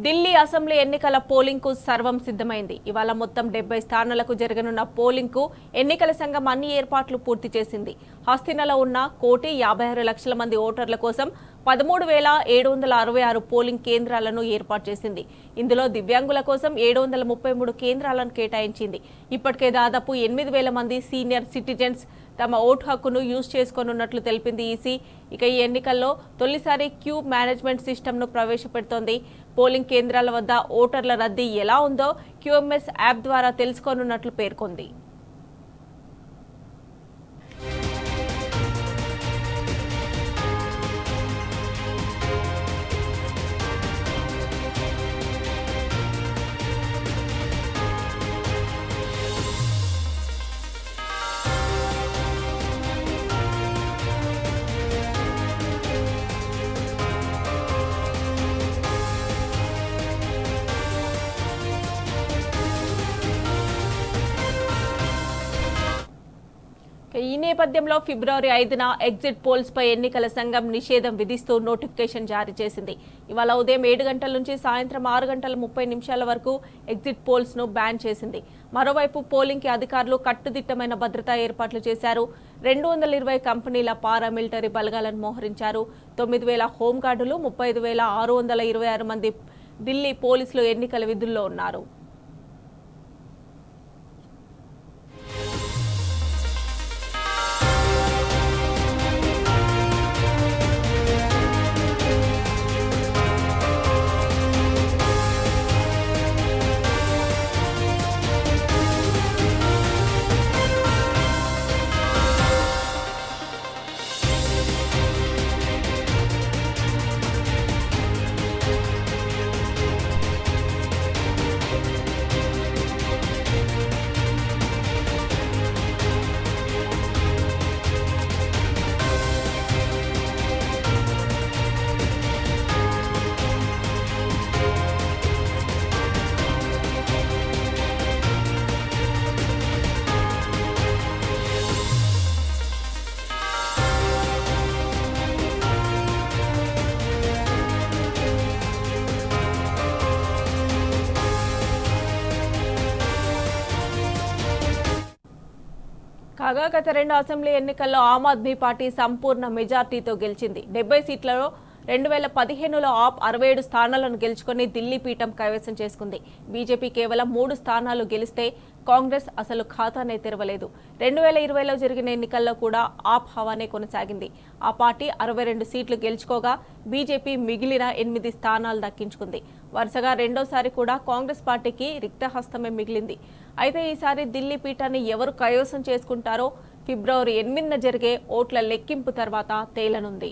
Delhi assembly ఎన్నికల polling కు సర్వం సిద్ధమైంది. ఇవాళ మొత్తం 70 స్థానాలకు జరగనున్న పోలింగ్ కు ఎన్నికల సంఘం అన్ని ఏర్పాట్లు పూర్తి చేసింది. హస్తినలో ఉన్న 1,56,00,000 మంది ఓటర్ల కోసం 13,766 పోలింగ్ కేంద్రాలను ఏర్పాటు చేసింది. ఇందులో దివ్యాంగుల కోసం 733 కేంద్రాలను కేటాయించింది. ఇప్పటికే దాదాపు 8,000 మంది సీనియర్ సిటిజన్స్ తమ ఓటు హక్కును యూజ్ చేసుకోనున్నట్లు తెలిపింది ఈసీ. ఇక ఈ ఎన్నికల్లో తొలిసారి క్యూ మేనేజ్మెంట్ సిస్టమ్ను ప్రవేశపెడుతోంది. పోలింగ్ కేంద్రాల వద్ద ఓటర్ల రద్దీ ఎలా ఉందో క్యూఎంఎస్ యాప్ ద్వారా తెలుసుకోనున్నట్లు పేర్కొంది. ఈ నేపథ్యంలో ఫిబ్రవరి 5న ఎగ్జిట్ పోల్స్ పై ఎన్నికల సంఘం నిషేధం విధిస్తూ నోటిఫికేషన్ జారీ చేసింది. ఇవాళ ఉదయం 7 గంటల నుంచి సాయంత్రం 6:30 వరకు ఎగ్జిట్ పోల్స్ ను బ్యాన్ చేసింది. మరోవైపు పోలింగ్ కి అధికారులు కట్టుదిట్టమైన భద్రతా ఏర్పాట్లు చేశారు. 220 కంపెనీల పారామిలిటరీ బలగాలను మోహరించారు. 9,000 హోంగార్డులు, 35,626 మంది ఢిల్లీ పోలీసులు ఎన్నికల విధుల్లో ఉన్నారు. కాగా గత 2 అసెంబ్లీ ఎన్నికల్లో ఆమ్ ఆద్మీ పార్టీ సంపూర్ణ మెజార్టీతో గెలిచింది. 70 సీట్లలో 2015లో ఆప్ 67 స్థానాలను గెలుచుకుని ఢిల్లీ పీఠం కైవసం చేసుకుంది. బీజేపీ కేవలం 3 స్థానాలు గెలిస్తే కాంగ్రెస్ అసలు ఖాతానే తెరవలేదు. 2020లో జరిగిన ఎన్నికల్లో కూడా ఆప్ హవానే కొనసాగింది. ఆ పార్టీ 62 సీట్లు గెలుచుకోగా బీజేపీ మిగిలిన 8 స్థానాలు దక్కించుకుంది. వరుసగా రెండోసారి కూడా కాంగ్రెస్ పార్టీకి రిక్తహస్తమే మిగిలింది. అయితే ఈసారి ఢిల్లీ పీఠాన్ని ఎవరు కైవసం చేసుకుంటారో ఫిబ్రవరి 8న జరిగే ఓట్ల లెక్కింపు తర్వాత తేలనుంది.